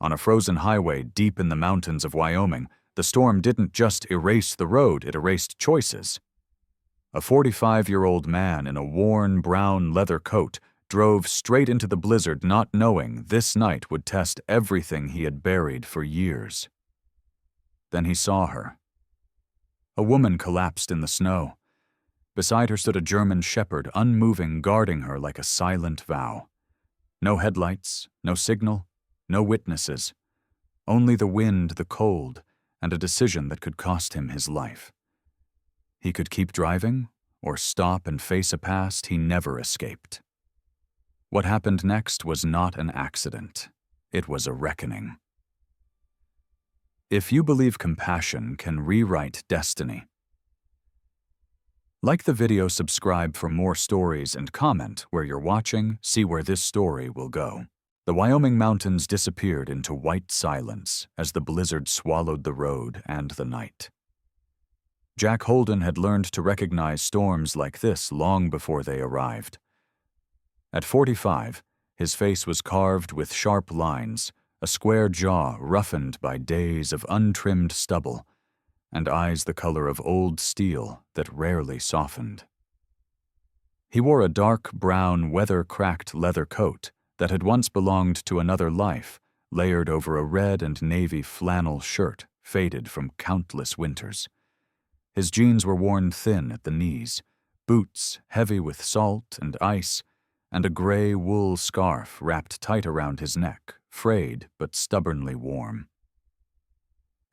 On a frozen highway deep in the mountains of Wyoming, the storm didn't just erase the road, it erased choices. A 45-year-old man in a worn brown leather coat drove straight into the blizzard, not knowing this night would test everything he had buried for years. Then he saw her. A woman collapsed in the snow. Beside her stood a German shepherd, unmoving, guarding her like a silent vow. No headlights, no signal, no witnesses. Only the wind, the cold, and a decision that could cost him his life. He could keep driving, or stop and face a past he never escaped. What happened next was not an accident. It was a reckoning. If you believe compassion can rewrite destiny. Like the video, subscribe for more stories, and comment where you're watching, see where this story will go. The Wyoming mountains disappeared into white silence as the blizzard swallowed the road and the night. Jack Holden had learned to recognize storms like this long before they arrived. At 45, his face was carved with sharp lines, a square jaw roughened by days of untrimmed stubble, and eyes the color of old steel that rarely softened. He wore a dark brown, weather-cracked leather coat that had once belonged to another life, layered over a red and navy flannel shirt faded from countless winters. His jeans were worn thin at the knees, boots heavy with salt and ice, and a gray wool scarf wrapped tight around his neck, frayed but stubbornly warm.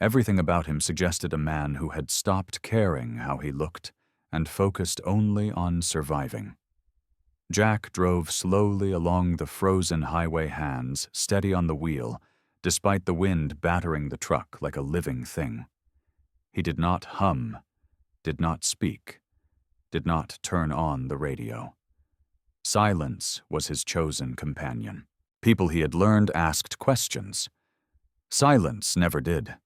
Everything about him suggested a man who had stopped caring how he looked and focused only on surviving. Jack drove slowly along the frozen highway, hands steady on the wheel, despite the wind battering the truck like a living thing. He did not hum, did not speak, did not turn on the radio. Silence was his chosen companion. People he had learned asked questions. Silence never did.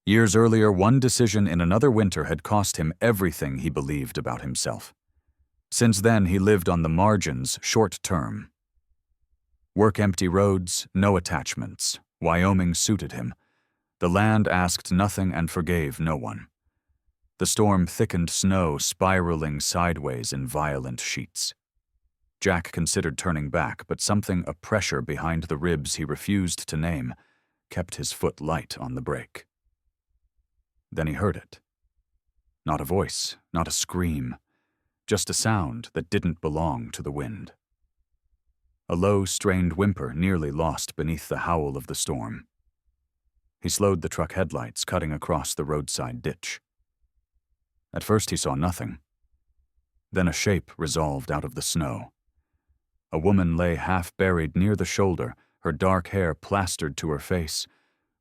Years earlier, one decision in another winter had cost him everything he believed about himself. Since then, he lived on the margins, short term. Work empty roads, no attachments. Wyoming suited him. The land asked nothing and forgave no one. The storm thickened snow spiraling sideways in violent sheets. Jack considered turning back, but something, a pressure behind the ribs he refused to name, kept his foot light on the brake. Then he heard it. Not a voice, not a scream, just a sound that didn't belong to the wind. A low, strained whimper nearly lost beneath the howl of the storm. He slowed the truck headlights, cutting across the roadside ditch. At first he saw nothing. Then a shape resolved out of the snow. A woman lay half-buried near the shoulder, her dark hair plastered to her face,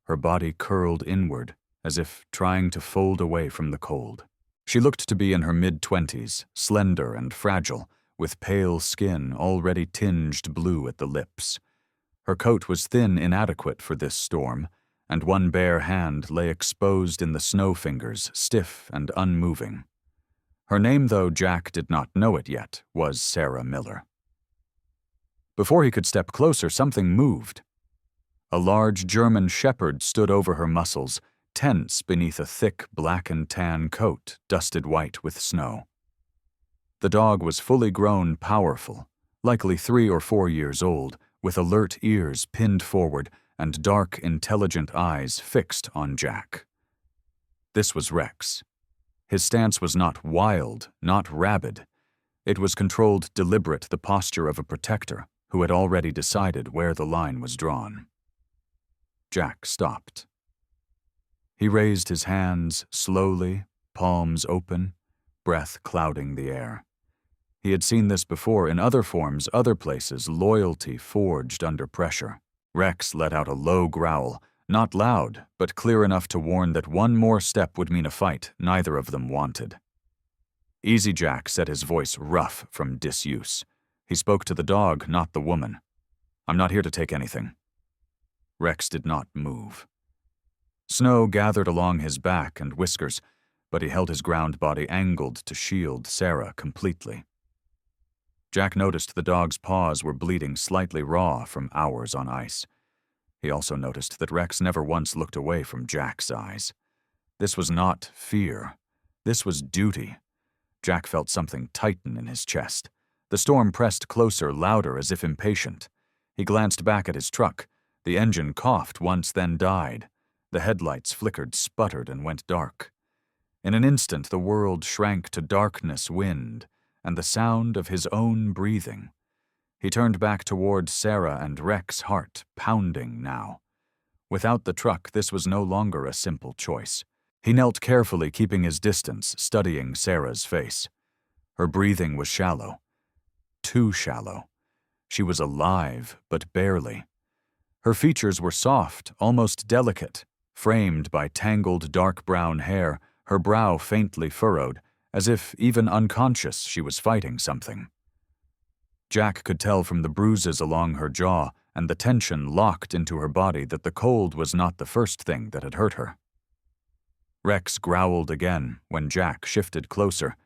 her body curled inward, as if trying to fold away from the cold. She looked to be in her mid-20s, slender and fragile, with pale skin already tinged blue at the lips. Her coat was thin, inadequate for this storm, and one bare hand lay exposed in the snow fingers, stiff and unmoving. Her name, though Jack did not know it yet, was Sarah Miller. Before he could step closer, something moved. A large German shepherd stood over her muscles, tense beneath a thick black and tan coat dusted white with snow. The dog was fully grown, powerful, likely 3 or 4 years old, with alert ears pinned forward and dark, intelligent eyes fixed on Jack. This was Rex. His stance was not wild, not rabid. It was controlled, deliberate, the posture of a protector who had already decided where the line was drawn. Jack stopped. He raised his hands slowly, palms open, breath clouding the air. He had seen this before in other forms, other places, loyalty forged under pressure. Rex let out a low growl, not loud, but clear enough to warn that one more step would mean a fight neither of them wanted. Easy Jack set his voice rough from disuse. He spoke to the dog, not the woman. "I'm not here to take anything." Rex did not move. Snow gathered along his back and whiskers, but he held his ground body angled to shield Sarah completely. Jack noticed the dog's paws were bleeding slightly raw from hours on ice. He also noticed that Rex never once looked away from Jack's eyes. This was not fear. This was duty. Jack felt something tighten in his chest. The storm pressed closer, louder, as if impatient. He glanced back at his truck. The engine coughed once, then died. The headlights flickered, sputtered, and went dark. In an instant, the world shrank to darkness, wind, and the sound of his own breathing. He turned back toward Sarah and Rex, heart pounding now. Without the truck, this was no longer a simple choice. He knelt carefully, keeping his distance, studying Sarah's face. Her breathing was shallow. Too shallow. She was alive, but barely. Her features were soft, almost delicate, framed by tangled dark brown hair, her brow faintly furrowed, as if, even unconscious, she was fighting something. Jack could tell from the bruises along her jaw and the tension locked into her body that the cold was not the first thing that had hurt her. Rex growled again when Jack shifted closer,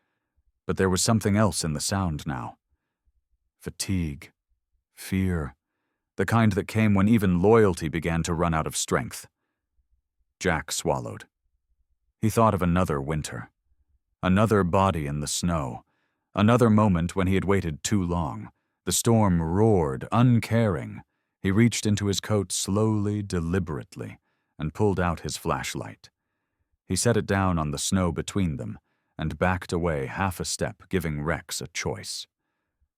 but there was something else in the sound now. Fatigue. Fear. The kind that came when even loyalty began to run out of strength. Jack swallowed. He thought of another winter. Another body in the snow. Another moment when he had waited too long. The storm roared, uncaring. He reached into his coat slowly, deliberately, and pulled out his flashlight. He set it down on the snow between them and backed away half a step, giving Rex a choice.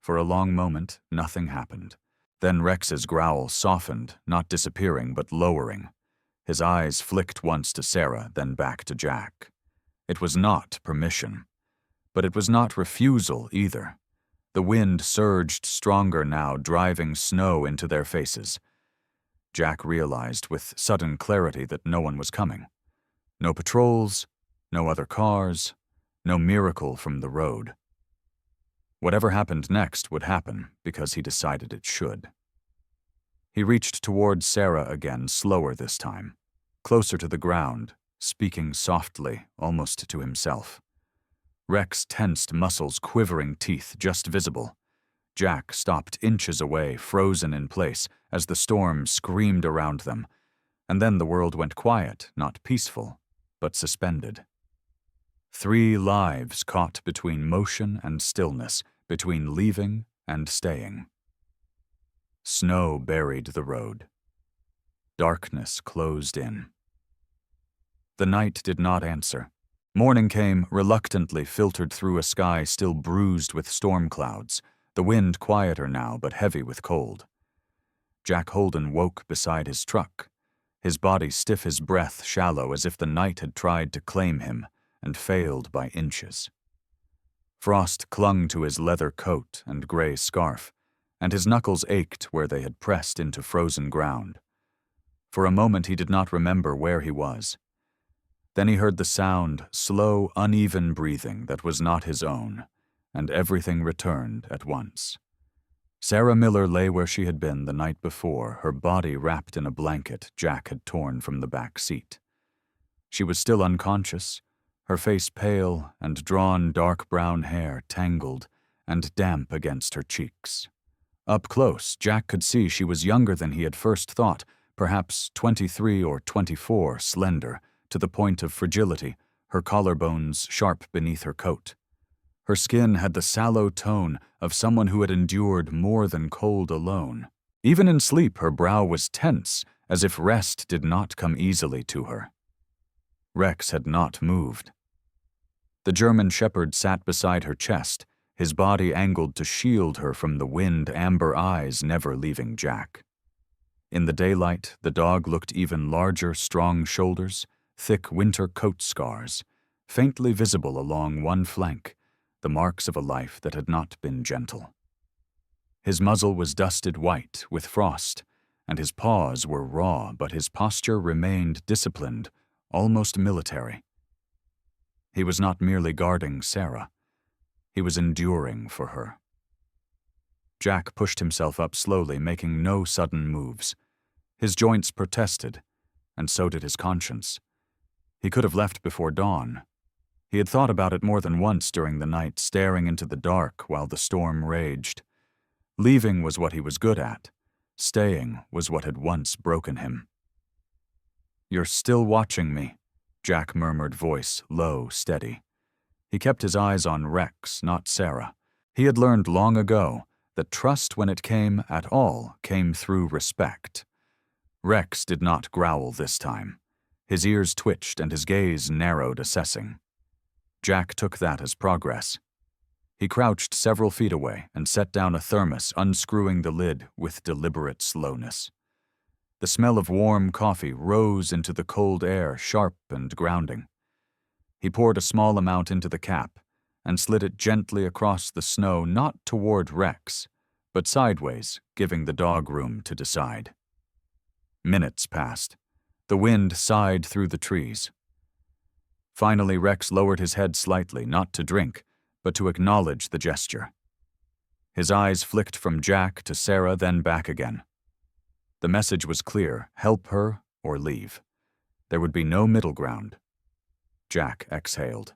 For a long moment, nothing happened. Then Rex's growl softened, not disappearing but lowering. His eyes flicked once to Sarah, then back to Jack. It was not permission. But it was not refusal either. The wind surged stronger now, driving snow into their faces. Jack realized with sudden clarity that no one was coming. No patrols, no other cars, no miracle from the road. Whatever happened next would happen because he decided it should. He reached toward Sarah again, slower this time, closer to the ground, speaking softly, almost to himself. Rex tensed muscles, quivering teeth just visible. Jack stopped inches away, frozen in place, as the storm screamed around them. And then the world went quiet, not peaceful, but suspended. 3 lives caught between motion and stillness, between leaving and staying. Snow buried the road. Darkness closed in. The night did not answer. Morning came, reluctantly filtered through a sky still bruised with storm clouds, the wind quieter now but heavy with cold. Jack Holden woke beside his truck, his body stiff, his breath shallow, as if the night had tried to claim him and failed by inches. Frost clung to his leather coat and gray scarf, and his knuckles ached where they had pressed into frozen ground. For a moment he did not remember where he was. Then he heard the sound, slow, uneven breathing that was not his own, and everything returned at once. Sarah Miller lay where she had been the night before, her body wrapped in a blanket Jack had torn from the back seat. She was still unconscious, her face pale and drawn dark brown hair tangled and damp against her cheeks. Up close, Jack could see she was younger than he had first thought, perhaps 23 or 24, slender, to the point of fragility, her collarbones sharp beneath her coat. Her skin had the sallow tone of someone who had endured more than cold alone. Even in sleep, her brow was tense, as if rest did not come easily to her. Rex had not moved. The German shepherd sat beside her chest, his body angled to shield her from the wind, amber eyes never leaving Jack. In the daylight, the dog looked even larger, strong shoulders, thick winter coat scars, faintly visible along one flank, the marks of a life that had not been gentle. His muzzle was dusted white with frost, and his paws were raw, but his posture remained disciplined, almost military. He was not merely guarding Sarah. He was enduring for her. Jack pushed himself up slowly, making no sudden moves. His joints protested, and so did his conscience. He could have left before dawn. He had thought about it more than once during the night, staring into the dark while the storm raged. Leaving was what he was good at. Staying was what had once broken him. "You're still watching me," Jack murmured, voice low, steady. He kept his eyes on Rex, not Sarah. He had learned long ago that trust, when it came at all, came through respect. Rex did not growl this time. His ears twitched and his gaze narrowed, assessing. Jack took that as progress. He crouched several feet away and set down a thermos, unscrewing the lid with deliberate slowness. The smell of warm coffee rose into the cold air, sharp and grounding. He poured a small amount into the cap and slid it gently across the snow, not toward Rex, but sideways, giving the dog room to decide. Minutes passed. The wind sighed through the trees. Finally, Rex lowered his head slightly, not to drink, but to acknowledge the gesture. His eyes flicked from Jack to Sarah, then back again. The message was clear: help her or leave. There would be no middle ground. Jack exhaled.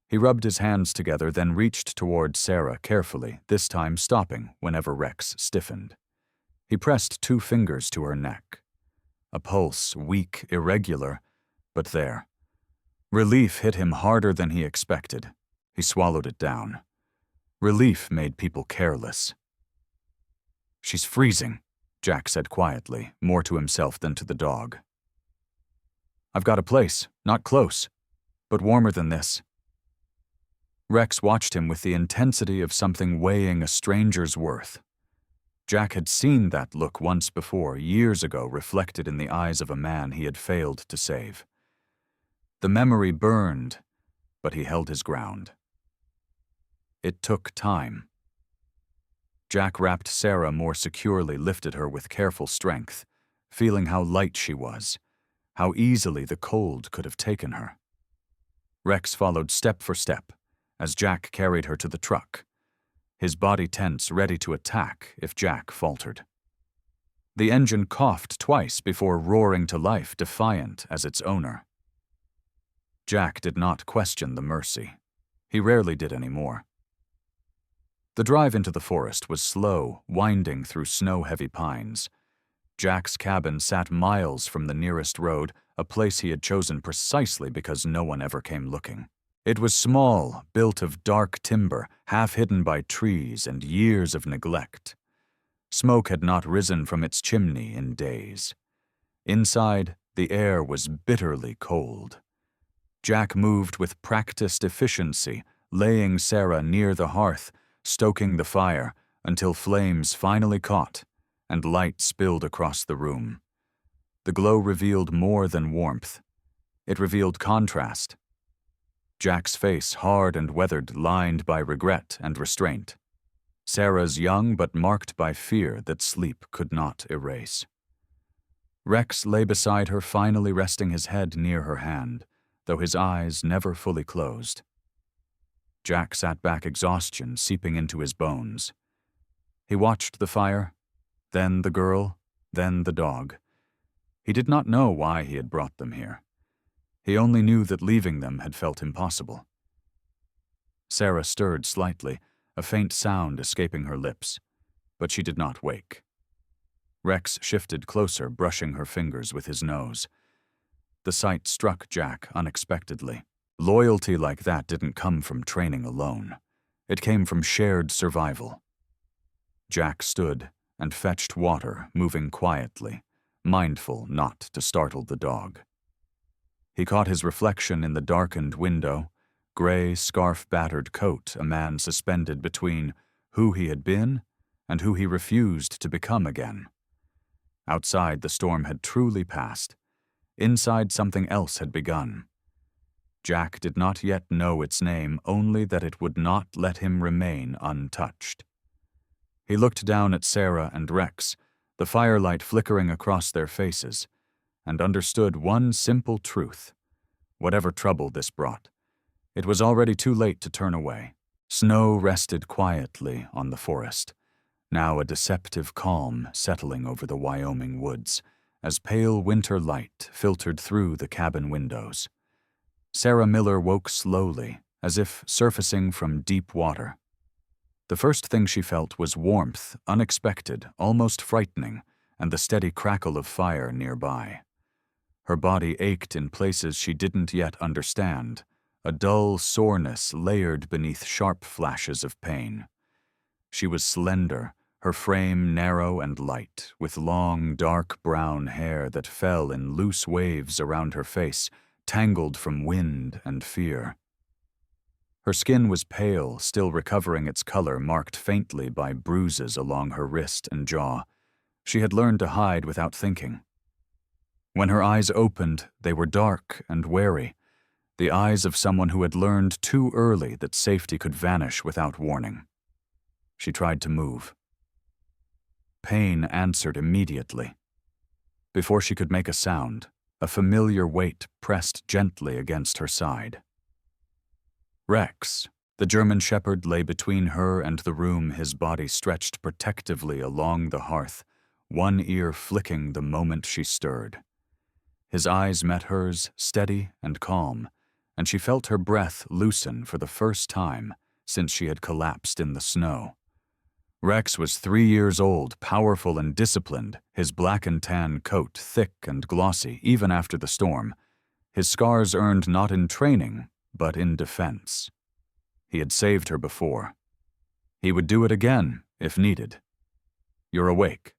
He rubbed his hands together, then reached toward Sarah carefully, this time stopping whenever Rex stiffened. He pressed 2 fingers to her neck. A pulse, weak, irregular, but there. Relief hit him harder than he expected. He swallowed it down. Relief made people careless. "She's freezing," Jack said quietly, more to himself than to the dog. "I've got a place, not close, but warmer than this." Rex watched him with the intensity of something weighing a stranger's worth. Jack had seen that look once before, years ago, reflected in the eyes of a man he had failed to save. The memory burned, but he held his ground. It took time. Jack wrapped Sarah more securely, lifted her with careful strength, feeling how light she was, how easily the cold could have taken her. Rex followed step for step as Jack carried her to the truck, his body tense, ready to attack if Jack faltered. The engine coughed twice before roaring to life, defiant as its owner. Jack did not question the mercy. He rarely did anymore. The drive into the forest was slow, winding through snow-heavy pines. Jack's cabin sat miles from the nearest road, a place he had chosen precisely because no one ever came looking. It was small, built of dark timber, half hidden by trees and years of neglect. Smoke had not risen from its chimney in days. Inside, the air was bitterly cold. Jack moved with practiced efficiency, laying Sarah near the hearth, stoking the fire until flames finally caught and light spilled across the room. The glow revealed more than warmth. It revealed contrast. Jack's face, hard and weathered, lined by regret and restraint. Sarah's young but marked by fear that sleep could not erase. Rex lay beside her, finally resting his head near her hand, though his eyes never fully closed. Jack sat back, exhaustion seeping into his bones. He watched the fire, then the girl, then the dog. He did not know why he had brought them here. He only knew that leaving them had felt impossible. Sarah stirred slightly, a faint sound escaping her lips, but she did not wake. Rex shifted closer, brushing her fingers with his nose. The sight struck Jack unexpectedly. Loyalty like that didn't come from training alone. It came from shared survival. Jack stood and fetched water, moving quietly, mindful not to startle the dog. He caught his reflection in the darkened window, gray, scarf-battered coat, a man suspended between who he had been and who he refused to become again. Outside, the storm had truly passed. Inside, something else had begun. Jack did not yet know its name, only that it would not let him remain untouched. He looked down at Sarah and Rex, the firelight flickering across their faces, and understood one simple truth. Whatever trouble this brought, it was already too late to turn away. Snow rested quietly on the forest, now a deceptive calm settling over the Wyoming woods, as pale winter light filtered through the cabin windows. Sarah Miller woke slowly, as if surfacing from deep water. The first thing she felt was warmth, unexpected, almost frightening, and the steady crackle of fire nearby. Her body ached in places she didn't yet understand, a dull soreness layered beneath sharp flashes of pain. She was slender, her frame narrow and light, with long, dark brown hair that fell in loose waves around her face, tangled from wind and fear. Her skin was pale, still recovering its color, marked faintly by bruises along her wrist and jaw. She had learned to hide without thinking. When her eyes opened, they were dark and wary, the eyes of someone who had learned too early that safety could vanish without warning. She tried to move. Pain answered immediately. Before she could make a sound, a familiar weight pressed gently against her side. Rex, the German shepherd, lay between her and the room, his body stretched protectively along the hearth, one ear flicking the moment she stirred. His eyes met hers, steady and calm, and she felt her breath loosen for the first time since she had collapsed in the snow. Rex was 3 years old, powerful and disciplined, his black and tan coat thick and glossy even after the storm, his scars earned not in training, but in defense. He had saved her before. He would do it again, if needed. "You're awake,"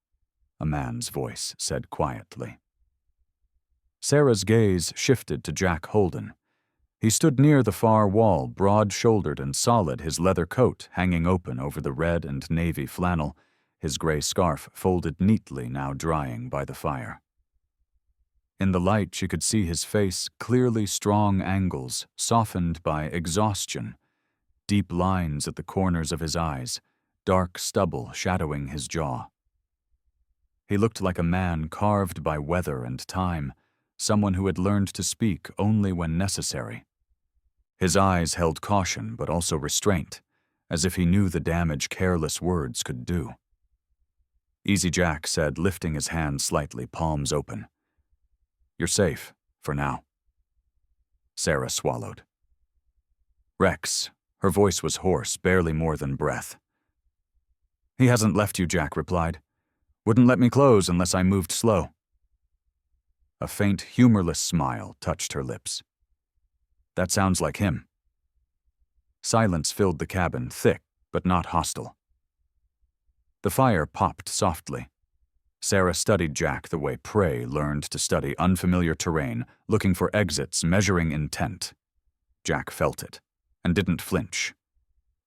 a man's voice said quietly. Sarah's gaze shifted to Jack Holden. He stood near the far wall, broad-shouldered and solid, his leather coat hanging open over the red and navy flannel, his gray scarf folded neatly, now drying by the fire. In the light, she could see his face, clearly strong angles, softened by exhaustion, deep lines at the corners of his eyes, dark stubble shadowing his jaw. He looked like a man carved by weather and time, someone who had learned to speak only when necessary. His eyes held caution but also restraint, as if he knew the damage careless words could do. "Easy, Jack," said, lifting his hand slightly, palms open. "You're safe, for now." Sarah swallowed. "Rex," her voice was hoarse, barely more than breath. "He hasn't left you," Jack replied. "Wouldn't let me close unless I moved slow." A faint, humorless smile touched her lips. "That sounds like him." Silence filled the cabin, thick but not hostile. The fire popped softly. Sarah studied Jack the way prey learned to study unfamiliar terrain, looking for exits, measuring intent. Jack felt it, and didn't flinch.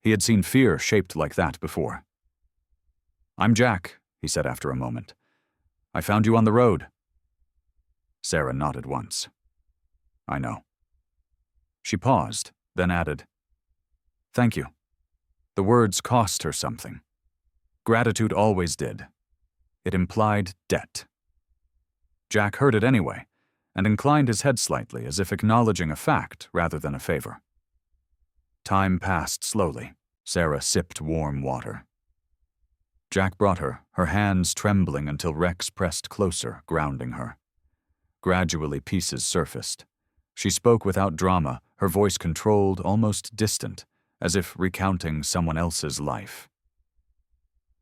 He had seen fear shaped like that before. "I'm Jack," he said after a moment. "I found you on the road." Sarah nodded once. "I know." She paused, then added, "Thank you." The words cost her something. Gratitude always did. It implied debt. Jack heard it anyway, and inclined his head slightly as if acknowledging a fact rather than a favor. Time passed slowly. Sarah sipped warm water. Jack brought her hands trembling until Rex pressed closer, grounding her. Gradually, pieces surfaced. She spoke without drama, her voice controlled, almost distant, as if recounting someone else's life.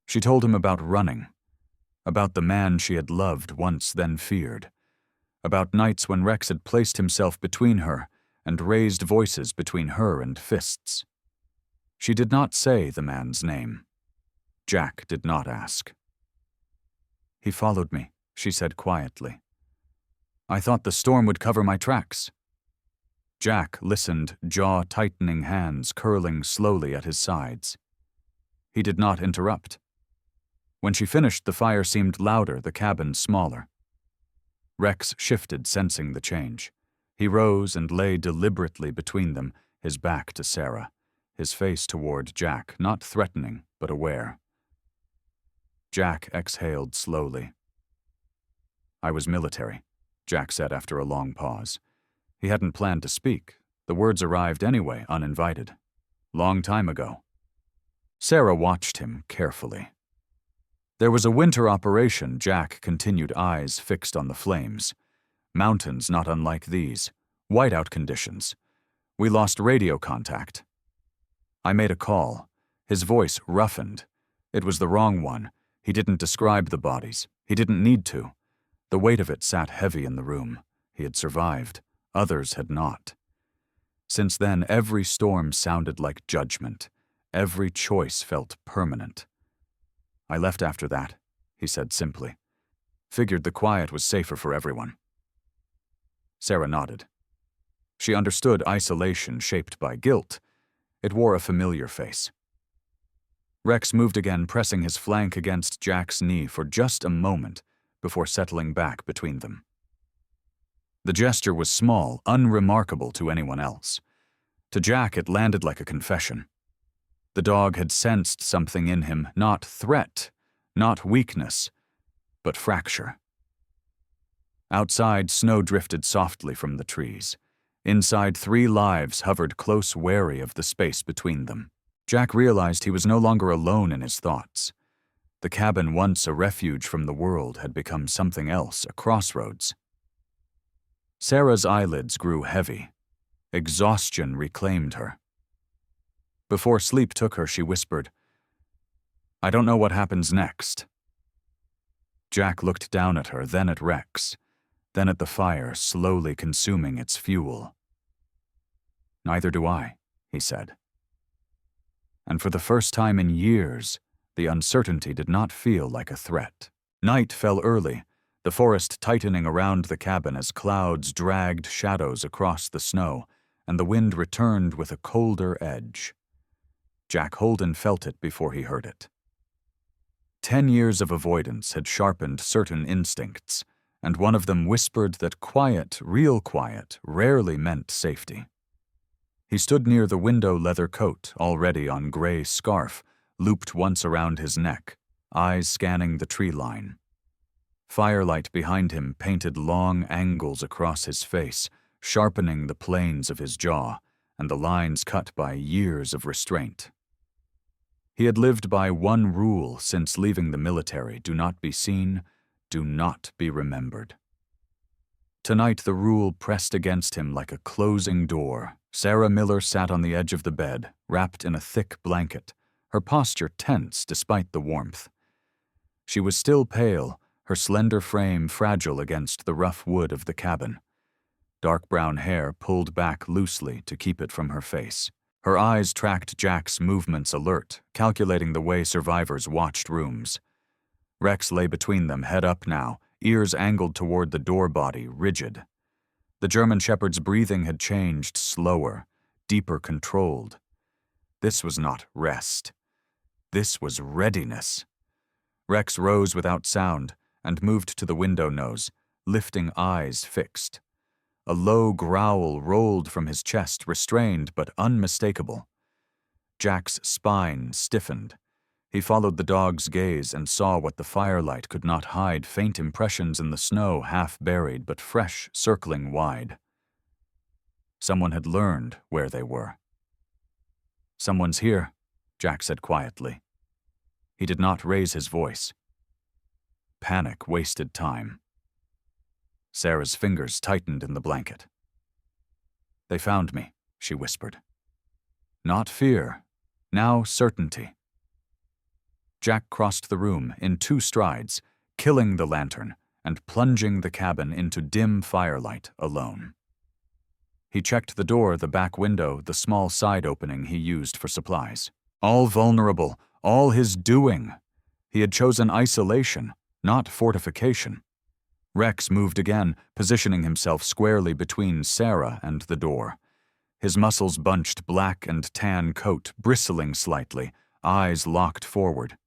She told him about running, about the man she had loved once, then feared, about nights when Rex had placed himself between her and raised voices between her and fists. She did not say the man's name. Jack did not ask. "He followed me," she said quietly. "I thought the storm would cover my tracks." Jack listened, jaw-tightening hands curling slowly at his sides. He did not interrupt. When she finished, the fire seemed louder, the cabin smaller. Rex shifted, sensing the change. He rose and lay deliberately between them, his back to Sarah, his face toward Jack, not threatening, but aware. Jack exhaled slowly. "I was military," Jack said after a long pause. He hadn't planned to speak. The words arrived anyway, uninvited. Long time ago. Sarah watched him carefully. "There was a winter operation," Jack continued, eyes fixed on the flames. "Mountains not unlike these. Whiteout conditions. We lost radio contact. I made a call." His voice roughened. It was the wrong one. He didn't describe the bodies. He didn't need to. The weight of it sat heavy in the room. He had survived. Others had not. Since then, every storm sounded like judgment. Every choice felt permanent. I left after that, he said simply. Figured the quiet was safer for everyone. Sarah nodded. She understood isolation shaped by guilt. It wore a familiar face. Rex moved again, pressing his flank against Jack's knee for just a moment before settling back between them. The gesture was small, unremarkable to anyone else. To Jack, it landed like a confession. The dog had sensed something in him, not threat, not weakness, but fracture. Outside, snow drifted softly from the trees. Inside, 3 lives hovered close, wary of the space between them. Jack realized he was no longer alone in his thoughts. The cabin, once a refuge from the world, had become something else, a crossroads. Sarah's eyelids grew heavy. Exhaustion reclaimed her. Before sleep took her, she whispered, "I don't know what happens next." Jack looked down at her, then at Rex, then at the fire slowly consuming its fuel. "Neither do I," he said. And for the first time in years, the uncertainty did not feel like a threat. Night fell early, the forest tightening around the cabin as clouds dragged shadows across the snow, and the wind returned with a colder edge. Jack Holden felt it before he heard it. 10 years of avoidance had sharpened certain instincts, and one of them whispered that quiet, real quiet, rarely meant safety. He stood near the window leather coat, already on gray scarf, looped once around his neck, eyes scanning the tree line. Firelight behind him painted long angles across his face, sharpening the planes of his jaw and the lines cut by years of restraint. He had lived by one rule since leaving the military: do not be seen, do not be remembered. Tonight the rule pressed against him like a closing door. Sarah Miller sat on the edge of the bed, wrapped in a thick blanket, her posture tense despite the warmth. She was still pale, her slender frame fragile against the rough wood of the cabin. Dark brown hair pulled back loosely to keep it from her face. Her eyes tracked Jack's movements alert, calculating the way survivors watched rooms. Rex lay between them, head up now, ears angled toward the door body, rigid. The German Shepherd's breathing had changed, slower, deeper controlled. This was not rest. This was readiness. Rex rose without sound and moved to the window nose, lifting eyes fixed. A low growl rolled from his chest, restrained but unmistakable. Jack's spine stiffened. He followed the dog's gaze and saw what the firelight could not hide: faint impressions in the snow, half buried but fresh, circling wide. Someone had learned where they were. "Someone's here," Jack said quietly. He did not raise his voice. Panic wasted time. Sarah's fingers tightened in the blanket. "They found me," she whispered. Not fear, now certainty. Jack crossed the room in 2 strides, killing the lantern and plunging the cabin into dim firelight alone. He checked the door, the back window, the small side opening he used for supplies. All vulnerable, all his doing. He had chosen isolation, not fortification. Rex moved again, positioning himself squarely between Sarah and the door. His muscles bunched, black and tan coat bristling slightly, eyes locked forward.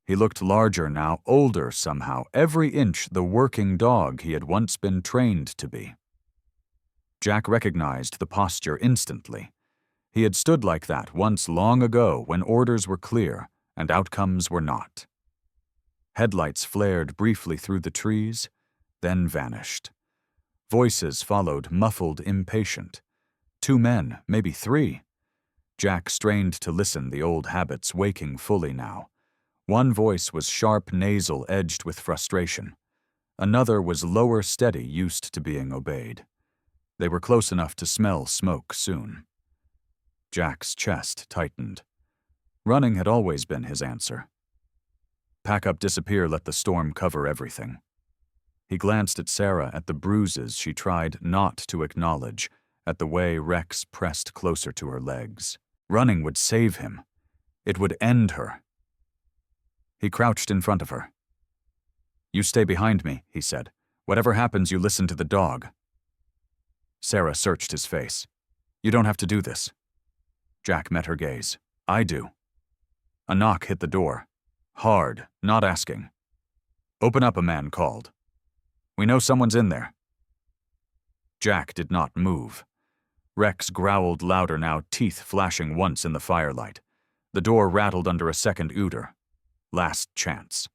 He looked larger now, older somehow, every inch the working dog he had once been trained to be. Jack recognized the posture instantly. He had stood like that once long ago when orders were clear and outcomes were not. Headlights flared briefly through the trees, then vanished. Voices followed, muffled, impatient. 2 men, maybe 3. Jack strained to listen, the old habits waking fully now. One voice was sharp, nasal, edged with frustration. Another was lower, steady, used to being obeyed. They were close enough to smell smoke soon. Jack's chest tightened. Running had always been his answer. Pack up, disappear, let the storm cover everything. He glanced at Sarah, at the bruises she tried not to acknowledge, at the way Rex pressed closer to her legs. Running would save him. It would end her. He crouched in front of her. "You stay behind me," he said. "Whatever happens, you listen to the dog." Sarah searched his face. "You don't have to do this." Jack met her gaze. "I do." A knock hit the door. Hard, not asking. "Open up," a man called. "We know someone's in there." Jack did not move. Rex growled louder now, teeth flashing once in the firelight. The door rattled under a second ooter. Last chance.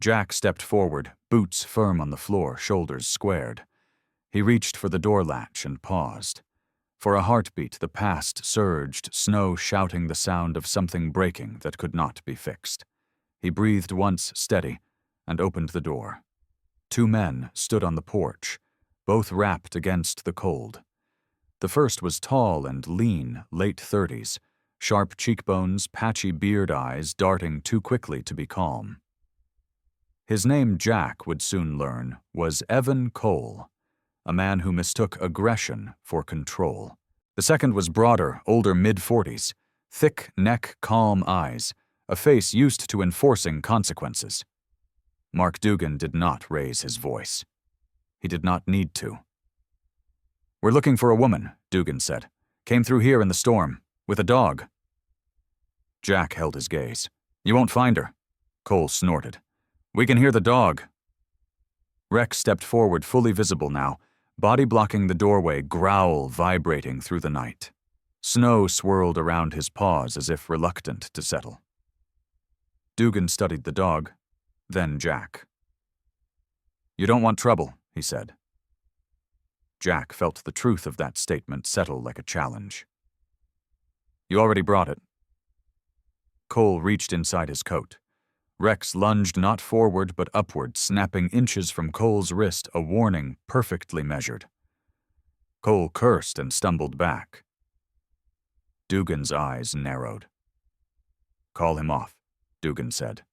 Jack stepped forward, boots firm on the floor, shoulders squared. He reached for the door latch and paused. For a heartbeat, the past surged, snow shouting the sound of something breaking that could not be fixed. He breathed once, steady, and opened the door. Two men stood on the porch, both wrapped against the cold. The first was tall and lean, late 30s, sharp cheekbones, patchy beard eyes darting too quickly to be calm. His name, Jack would soon learn, was Evan Cole, a man who mistook aggression for control. The second was broader, older, mid-40s, thick neck, calm eyes, a face used to enforcing consequences. Mark Dugan did not raise his voice. He did not need to. "We're looking for a woman," Dugan said. "Came through here in the storm, with a dog." Jack held his gaze. "You won't find her," Cole snorted. "We can hear the dog." Rex stepped forward, fully visible now, body blocking the doorway, growl vibrating through the night. Snow swirled around his paws as if reluctant to settle. Dugan studied the dog, then Jack. "You don't want trouble," he said. Jack felt the truth of that statement settle like a challenge. "You already brought it." Cole reached inside his coat. Rex lunged not forward but upward, snapping inches from Cole's wrist, a warning perfectly measured. Cole cursed and stumbled back. Dugan's eyes narrowed. "Call him off," Dugan said.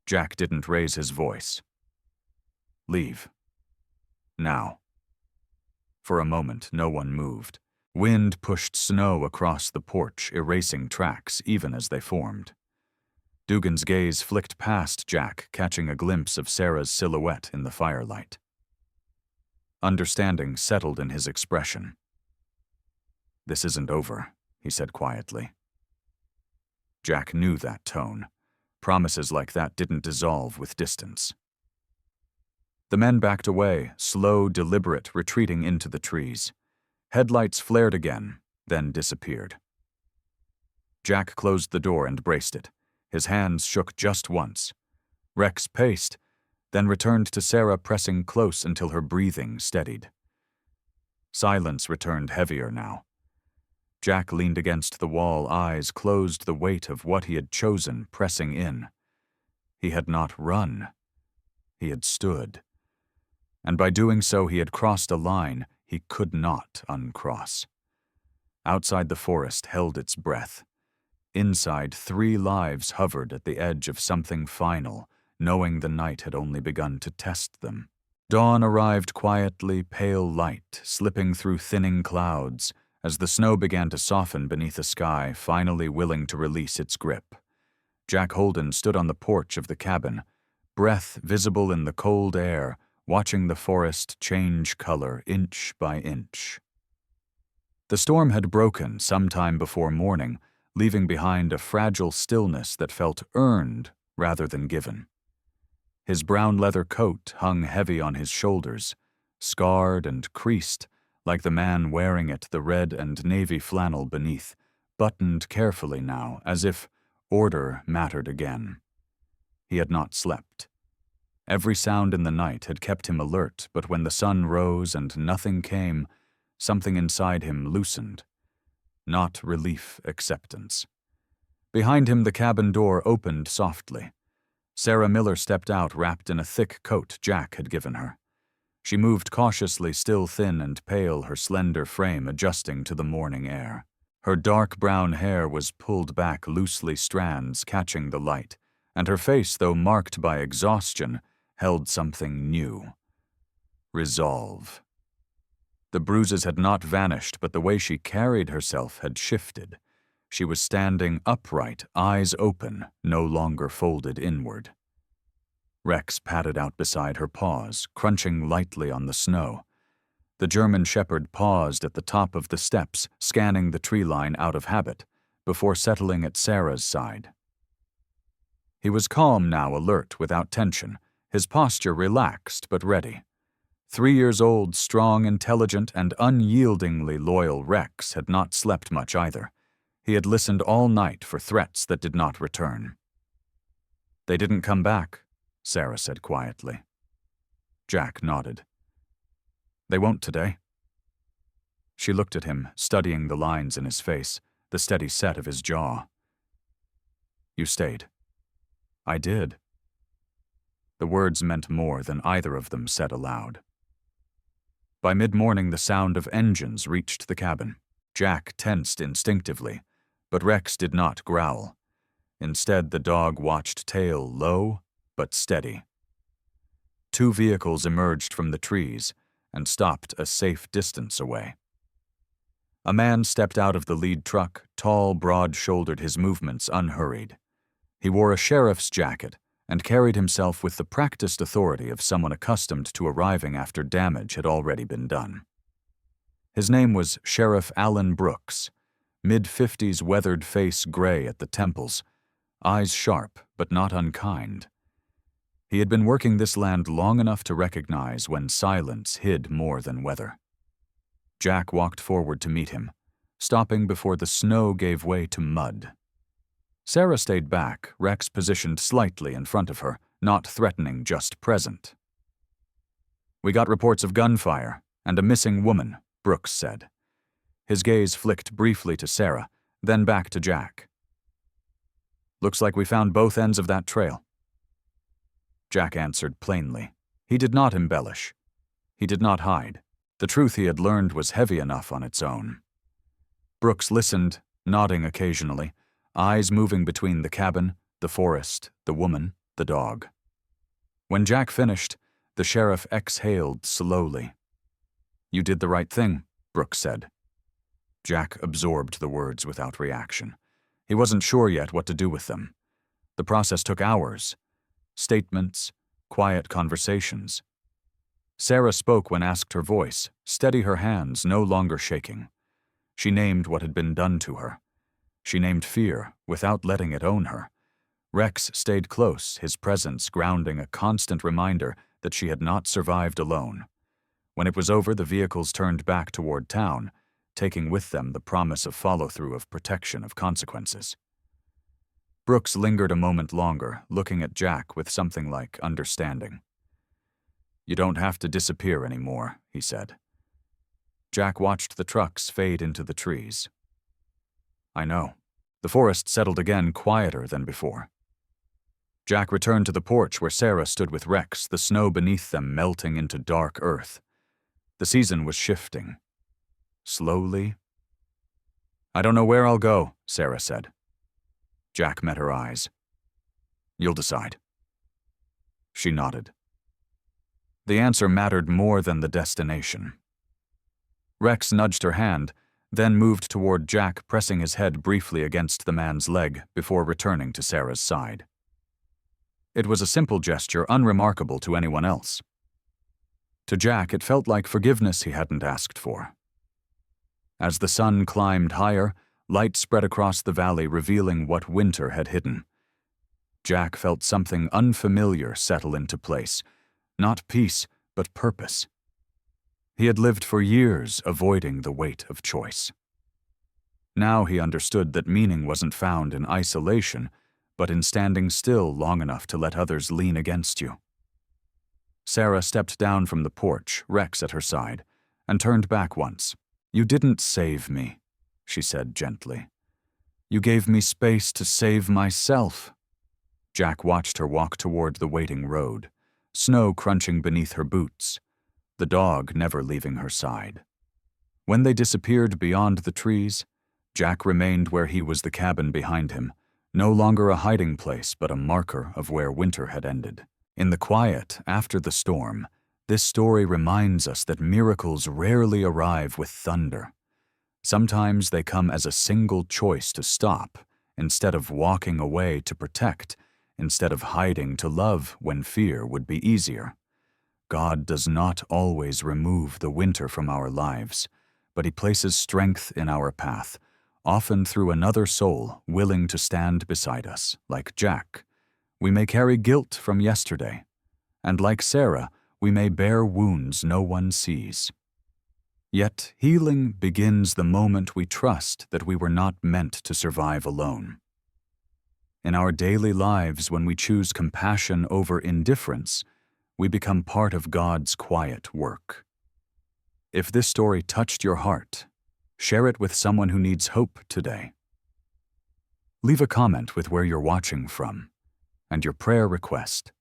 Jack didn't raise his voice. "Leave. Now." For a moment, no one moved. Wind pushed snow across the porch, erasing tracks even as they formed. Dugan's gaze flicked past Jack, catching a glimpse of Sarah's silhouette in the firelight. Understanding settled in his expression. "This isn't over," he said quietly. Jack knew that tone. Promises like that didn't dissolve with distance. The men backed away, slow, deliberate, retreating into the trees. Headlights flared again, then disappeared. Jack closed the door and braced it. His hands shook just once. Rex paced, then returned to Sarah, pressing close until her breathing steadied. Silence returned heavier now. Jack leaned against the wall, eyes closed, the weight of what he had chosen pressing in. He had not run. He had stood. And by doing so, he had crossed a line he could not uncross. Outside, the forest held its breath. Inside, 3 lives hovered at the edge of something final, knowing the night had only begun to test them. Dawn arrived quietly, pale light, slipping through thinning clouds, as the snow began to soften beneath a sky finally willing to release its grip. Jack Holden stood on the porch of the cabin, breath visible in the cold air, watching the forest change color inch by inch. The storm had broken sometime before morning, leaving behind a fragile stillness that felt earned rather than given. His brown leather coat hung heavy on his shoulders, scarred and creased, like the man wearing it, the red and navy flannel beneath, buttoned carefully now, as if order mattered again. He had not slept. Every sound in the night had kept him alert, but when the sun rose and nothing came, something inside him loosened. Not relief, acceptance. Behind him, the cabin door opened softly. Sarah Miller stepped out, wrapped in a thick coat Jack had given her. She moved cautiously, still thin and pale, her slender frame adjusting to the morning air. Her dark brown hair was pulled back loosely, strands catching the light, and her face, though marked by exhaustion, held something new. Resolve. The bruises had not vanished, but the way she carried herself had shifted. She was standing upright, eyes open, no longer folded inward. Rex padded out beside her paws, crunching lightly on the snow. The German shepherd paused at the top of the steps, scanning the tree line out of habit, before settling at Sarah's side. He was calm now, alert, without tension, his posture relaxed but ready. 3 years old, strong, intelligent, and unyieldingly loyal Rex had not slept much either. He had listened all night for threats that did not return. "They didn't come back," Sarah said quietly. Jack nodded. "They won't today." She looked at him, studying the lines in his face, the steady set of his jaw. "You stayed." "I did." The words meant more than either of them said aloud. By mid-morning, the sound of engines reached the cabin. Jack tensed instinctively, but Rex did not growl. Instead, the dog watched, tail low but steady. 2 vehicles emerged from the trees and stopped a safe distance away. A man stepped out of the lead truck, tall, broad-shouldered, his movements unhurried. He wore a sheriff's jacket and carried himself with the practiced authority of someone accustomed to arriving after damage had already been done. His name was Sheriff Allen Brooks, mid-50s, weathered face gray at the temples, eyes sharp but not unkind. He had been working this land long enough to recognize when silence hid more than weather. Jack walked forward to meet him, stopping before the snow gave way to mud. Sarah stayed back, Rex positioned slightly in front of her, not threatening, just present. "We got reports of gunfire and a missing woman," Brooks said. His gaze flicked briefly to Sarah, then back to Jack. "Looks like we found both ends of that trail." Jack answered plainly. He did not embellish. He did not hide. The truth he had learned was heavy enough on its own. Brooks listened, nodding occasionally, eyes moving between the cabin, the forest, the woman, the dog. When Jack finished, the sheriff exhaled slowly. "You did the right thing," Brooks said. Jack absorbed the words without reaction. He wasn't sure yet what to do with them. The process took hours. Statements, quiet conversations. Sarah spoke when asked, her voice, steady, her hands no longer shaking. She named what had been done to her. She named fear, without letting it own her. Rex stayed close, his presence grounding a constant reminder that she had not survived alone. When it was over, the vehicles turned back toward town, taking with them the promise of follow-through, of protection, of consequences. Brooks lingered a moment longer, looking at Jack with something like understanding. "You don't have to disappear anymore," he said. Jack watched the trucks fade into the trees. "I know." The forest settled again, quieter than before. Jack returned to the porch where Sarah stood with Rex, the snow beneath them melting into dark earth. The season was shifting. Slowly. "I don't know where I'll go," Sarah said. Jack met her eyes. "You'll decide." She nodded. The answer mattered more than the destination. Rex nudged her hand, then moved toward Jack, pressing his head briefly against the man's leg before returning to Sarah's side. It was a simple gesture, unremarkable to anyone else. To Jack, it felt like forgiveness he hadn't asked for. As the sun climbed higher, light spread across the valley, revealing what winter had hidden. Jack felt something unfamiliar settle into place, not peace, but purpose. He had lived for years avoiding the weight of choice. Now he understood that meaning wasn't found in isolation, but in standing still long enough to let others lean against you. Sarah stepped down from the porch, Rex at her side, and turned back once. "You didn't save me," she said gently. "You gave me space to save myself." Jack watched her walk toward the waiting road, snow crunching beneath her boots, the dog never leaving her side. When they disappeared beyond the trees, Jack remained where he was, the cabin behind him, no longer a hiding place but a marker of where winter had ended. In the quiet after the storm, this story reminds us that miracles rarely arrive with thunder. Sometimes they come as a single choice to stop, instead of walking away to protect, instead of hiding to love when fear would be easier. God does not always remove the winter from our lives, but He places strength in our path, often through another soul willing to stand beside us. Like Jack, we may carry guilt from yesterday, and like Sarah, we may bear wounds no one sees. Yet healing begins the moment we trust that we were not meant to survive alone. In our daily lives, when we choose compassion over indifference, we become part of God's quiet work. If this story touched your heart, share it with someone who needs hope today. Leave a comment with where you're watching from and your prayer request.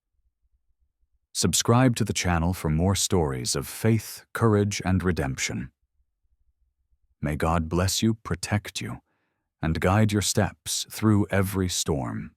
Subscribe to the channel for more stories of faith, courage, and redemption. May God bless you, protect you, and guide your steps through every storm.